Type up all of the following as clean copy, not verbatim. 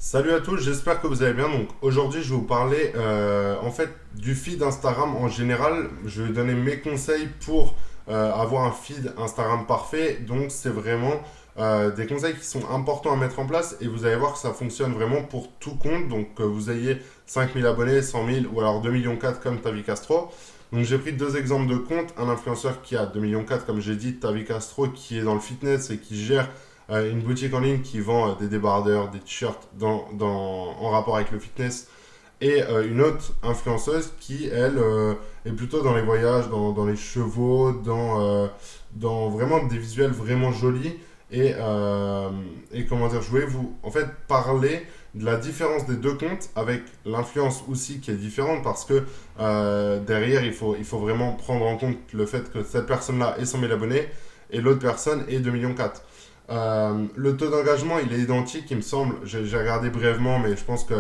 Salut à tous, j'espère que vous allez bien. Donc aujourd'hui, je vais vous parler en fait du feed Instagram en général. Je vais donner mes conseils pour avoir un feed Instagram parfait. Donc c'est vraiment des conseils qui sont importants à mettre en place et vous allez voir que ça fonctionne vraiment pour tout compte. Donc que vous ayez 5000 abonnés, 100 000 ou alors 2,4 millions comme Tavi Castro. Donc j'ai pris deux exemples de comptes. Un influenceur qui a 2,4 millions comme j'ai dit, Tavi Castro, qui est dans le fitness et qui gère une boutique en ligne qui vend des débardeurs, des t-shirts en rapport avec le fitness, et une autre influenceuse qui, elle, est plutôt dans les voyages, dans les chevaux, dans vraiment des visuels vraiment jolis. Et comment dire, je voulais vous en fait parler de la différence des deux comptes avec l'influence aussi qui est différente parce que derrière il faut vraiment prendre en compte le fait que cette personne-là ait 100 000 abonnés et l'autre personne ait 2,4 millions. Le taux d'engagement, il est identique, il me semble. J'ai regardé brièvement, mais je pense que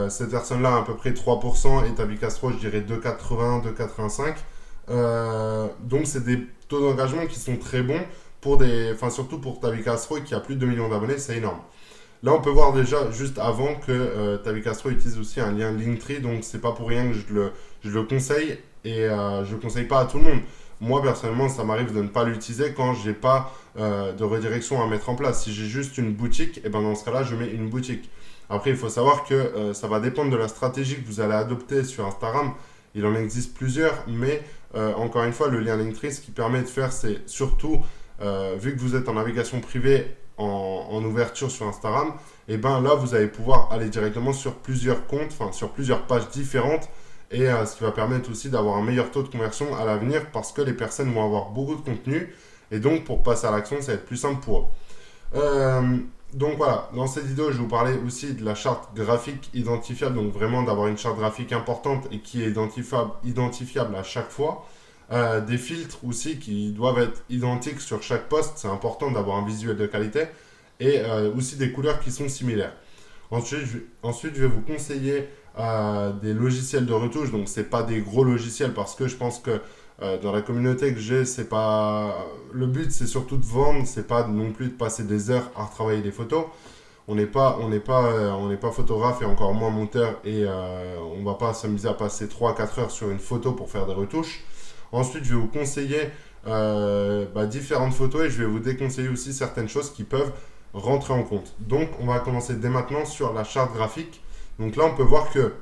cette personne-là a à peu près 3% et Tabi Castro, je dirais 2,80, 2,85. Donc, c'est des taux d'engagement qui sont très bons enfin, surtout pour Tabi Castro qui a plus de 2 millions d'abonnés, c'est énorme. Là, on peut voir déjà, juste avant, que Tabi Castro utilise aussi un lien Linktree, donc c'est pas pour rien que je le conseille et je le conseille pas à tout le monde. Moi, personnellement, ça m'arrive de ne pas l'utiliser quand j'ai pas de redirection à mettre en place. Si j'ai juste une boutique, et ben dans ce cas-là, je mets une boutique. Après, il faut savoir que ça va dépendre de la stratégie que vous allez adopter sur Instagram. Il en existe plusieurs, mais encore une fois, le lien Linktree, ce qui permet de faire, c'est surtout, vu que vous êtes en navigation privée, en ouverture sur Instagram, et ben là, vous allez pouvoir aller directement sur plusieurs comptes, enfin sur plusieurs pages différentes, et ce qui va permettre aussi d'avoir un meilleur taux de conversion à l'avenir parce que les personnes vont avoir beaucoup de contenu et donc pour passer à l'action, ça va être plus simple pour eux. Euh, donc voilà, dans cette vidéo, je vais vous parler aussi de la charte graphique identifiable, donc vraiment d'avoir une charte graphique importante et qui est identifiable à chaque fois. Des filtres aussi qui doivent être identiques sur chaque post, c'est important d'avoir un visuel de qualité et aussi des couleurs qui sont similaires. Ensuite, je vais vous conseiller des logiciels de retouche. Donc, c'est pas des gros logiciels parce que je pense que dans la communauté que j'ai, c'est pas. Le but, c'est surtout de vendre, c'est pas non plus de passer des heures à retravailler des photos. On n'est pas photographe et encore moins monteur et on va pas s'amuser à passer 3 à 4 heures sur une photo pour faire des retouches. Ensuite, je vais vous conseiller différentes photos et je vais vous déconseiller aussi certaines choses qui peuvent rentrer en compte. Donc, on va commencer dès maintenant sur la charte graphique. Donc là, on peut voir que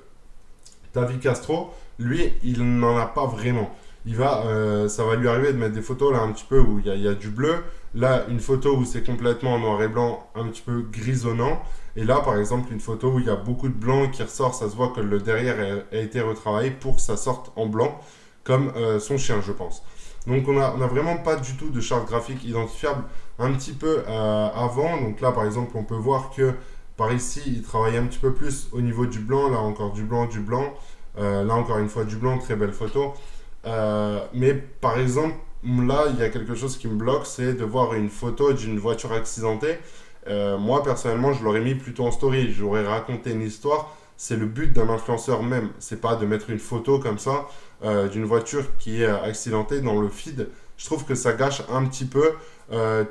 David Castro, lui, il n'en a pas vraiment. Ça va lui arriver de mettre des photos là un petit peu où il y a du bleu. Là, une photo où c'est complètement en noir et blanc, un petit peu grisonnant. Et là, par exemple, une photo où il y a beaucoup de blanc qui ressort. Ça se voit que le derrière a été retravaillé pour que ça sorte en blanc, comme son chien, je pense. Donc, on a vraiment pas du tout de charte graphique identifiable un petit peu avant. Donc là, par exemple, on peut voir que par ici, il travaille un petit peu plus au niveau du blanc. Là, encore du blanc, du blanc. Là, encore une fois, du blanc. Très belle photo. Mais par exemple, là, il y a quelque chose qui me bloque, c'est de voir une photo d'une voiture accidentée. Moi, personnellement, je l'aurais mis plutôt en story. J'aurais raconté une histoire. C'est le but d'un influenceur même. C'est pas de mettre une photo comme ça d'une voiture qui est accidentée dans le feed. Je trouve que ça gâche un petit peu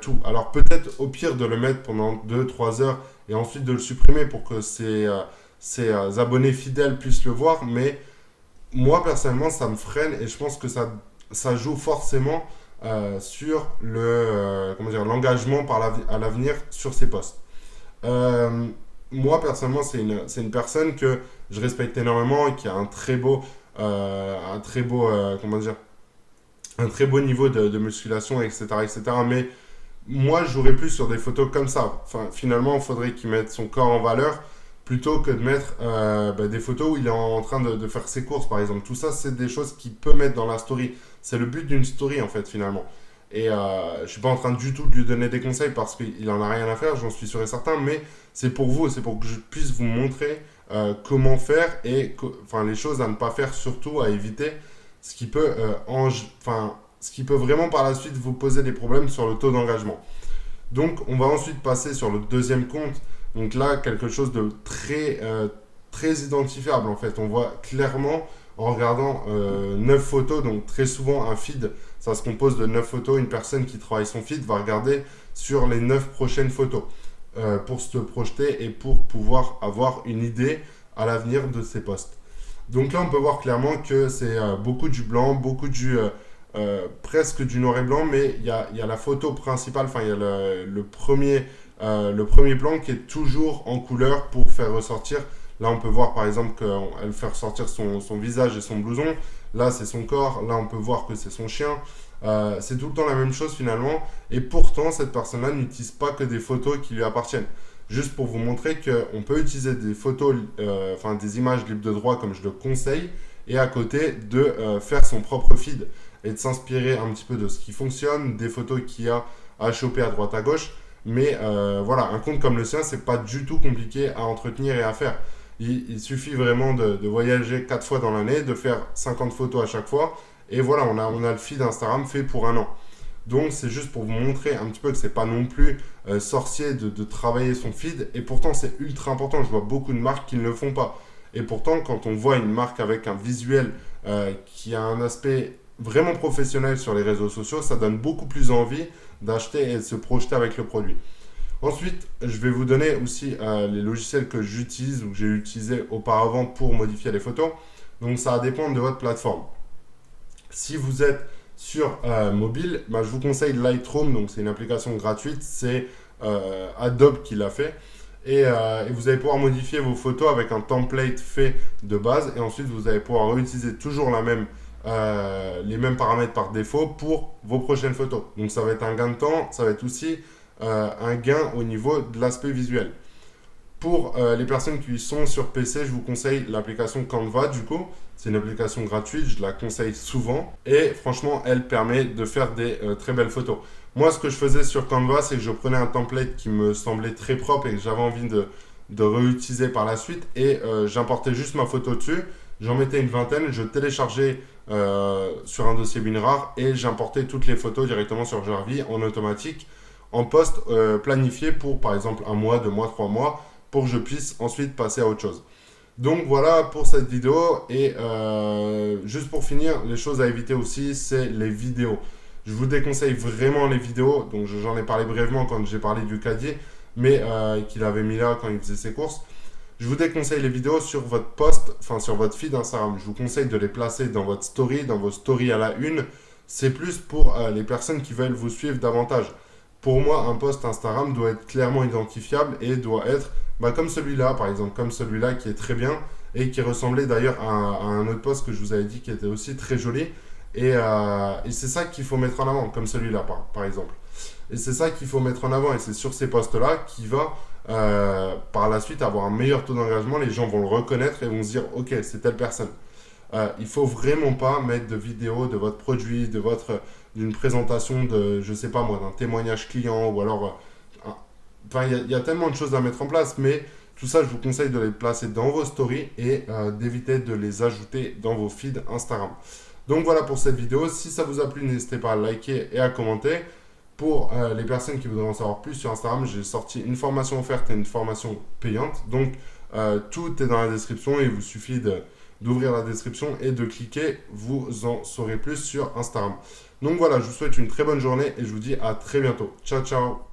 tout. Alors peut-être au pire de le mettre pendant 2 3 heures et ensuite de le supprimer pour que ses abonnés fidèles puissent le voir. Mais moi, personnellement, ça me freine et je pense que ça joue forcément sur comment dire, l'engagement à l'avenir sur ces posts. Euh, Moi, personnellement, c'est une personne que je respecte énormément et qui a comment dire, un très beau niveau de musculation, etc., etc. Mais moi, je jouerais plus sur des photos comme ça. Enfin, finalement, il faudrait qu'il mette son corps en valeur plutôt que de mettre des photos où il est en train de faire ses courses, par exemple. Tout ça, c'est des choses qu'il peut mettre dans la story. C'est le but d'une story, en fait, finalement. Et je suis pas en train du tout de lui donner des conseils parce qu'il en a rien à faire, j'en suis sûr et certain, mais c'est pour vous, c'est pour que je puisse vous montrer comment faire et enfin, les choses à ne pas faire, surtout à éviter, ce qui peut, enfin, ce qui peut vraiment par la suite vous poser des problèmes sur le taux d'engagement. Donc, on va ensuite passer sur le deuxième compte. Donc là, quelque chose de très identifiable en fait. On voit clairement en regardant 9 photos, donc très souvent un feed, ça se compose de 9 photos. Une personne qui travaille son feed va regarder sur les 9 prochaines photos. pour se projeter et pour pouvoir avoir une idée à l'avenir de ces posts. Donc là, on peut voir clairement que c'est beaucoup du blanc, beaucoup presque du noir et blanc, mais il y a la photo principale, enfin il y a le premier plan qui est toujours en couleur pour faire ressortir. Là, on peut voir par exemple qu'elle fait ressortir son visage et son blouson. Là, c'est son corps. Là, on peut voir que c'est son chien. C'est tout le temps la même chose finalement. Et pourtant, cette personne-là n'utilise pas que des photos qui lui appartiennent. Juste pour vous montrer qu'on peut utiliser des photos, enfin des images libres de droit comme je le conseille, et à côté de faire son propre feed et de s'inspirer un petit peu de ce qui fonctionne, des photos qu'il y a à choper à droite à gauche. Mais voilà, un compte comme le sien, c'est pas du tout compliqué à entretenir et à faire. Il suffit vraiment de voyager 4 fois dans l'année, de faire 50 photos à chaque fois, et voilà, on a le feed Instagram fait pour un an. Donc c'est juste pour vous montrer un petit peu que c'est pas non plus sorcier de travailler son feed, et pourtant c'est ultra important. Je vois beaucoup de marques qui ne le font pas. Et pourtant, quand on voit une marque avec un visuel qui a un aspect vraiment professionnel sur les réseaux sociaux, ça donne beaucoup plus envie d'acheter et de se projeter avec le produit. Ensuite, je vais vous donner aussi les logiciels que j'utilise ou que j'ai utilisés auparavant pour modifier les photos. Donc ça va dépendre de votre plateforme. Si vous êtes sur mobile, je vous conseille Lightroom, donc c'est une application gratuite, c'est Adobe qui l'a fait. Et vous allez pouvoir modifier vos photos avec un template fait de base, et ensuite vous allez pouvoir réutiliser toujours les mêmes paramètres par défaut pour vos prochaines photos. Donc ça va être un gain de temps, ça va être aussi un gain au niveau de l'aspect visuel. Pour les personnes qui sont sur PC, je vous conseille l'application Canva du coup. C'est une application gratuite, je la conseille souvent. Et franchement, elle permet de faire des très belles photos. Moi, ce que je faisais sur Canva, c'est que je prenais un template qui me semblait très propre et que j'avais envie de réutiliser par la suite. Et j'importais juste ma photo dessus. J'en mettais une vingtaine, je téléchargeais sur un dossier WinRAR et j'importais toutes les photos directement sur Jarvis en automatique, en post planifié pour par exemple 1 mois, 2 mois, 3 mois, pour que je puisse ensuite passer à autre chose. Donc voilà pour cette vidéo. Et juste pour finir, les choses à éviter aussi, c'est les vidéos. Je vous déconseille vraiment les vidéos. Donc j'en ai parlé brièvement quand j'ai parlé du caddie, mais qu'il avait mis là quand il faisait ses courses. Je vous déconseille les vidéos sur votre post, enfin sur votre feed Instagram. Je vous conseille de les placer dans votre story, dans vos stories à la une. C'est plus pour les personnes qui veulent vous suivre davantage. Pour moi, un post Instagram doit être clairement identifiable et doit être comme celui-là, par exemple, comme celui-là qui est très bien et qui ressemblait d'ailleurs à un autre post que je vous avais dit qui était aussi très joli. Et c'est ça qu'il faut mettre en avant, comme celui-là, par exemple. Et c'est ça qu'il faut mettre en avant, et c'est sur ces posts-là qui va par la suite avoir un meilleur taux d'engagement. Les gens vont le reconnaître et vont se dire « Ok, c'est telle personne ». Il faut vraiment pas mettre de vidéo de votre produit, d'une présentation de, je sais pas moi, d'un témoignage client, ou alors, il y a tellement de choses à mettre en place, mais tout ça, je vous conseille de les placer dans vos stories et d'éviter de les ajouter dans vos feeds Instagram. Donc voilà pour cette vidéo. Si ça vous a plu, n'hésitez pas à liker et à commenter. Pour les personnes qui voudraient en savoir plus sur Instagram, j'ai sorti une formation offerte et une formation payante. Donc tout est dans la description et il vous suffit d'ouvrir la description et de cliquer. Vous en saurez plus sur Instagram. Donc voilà, je vous souhaite une très bonne journée et je vous dis à très bientôt. Ciao, ciao!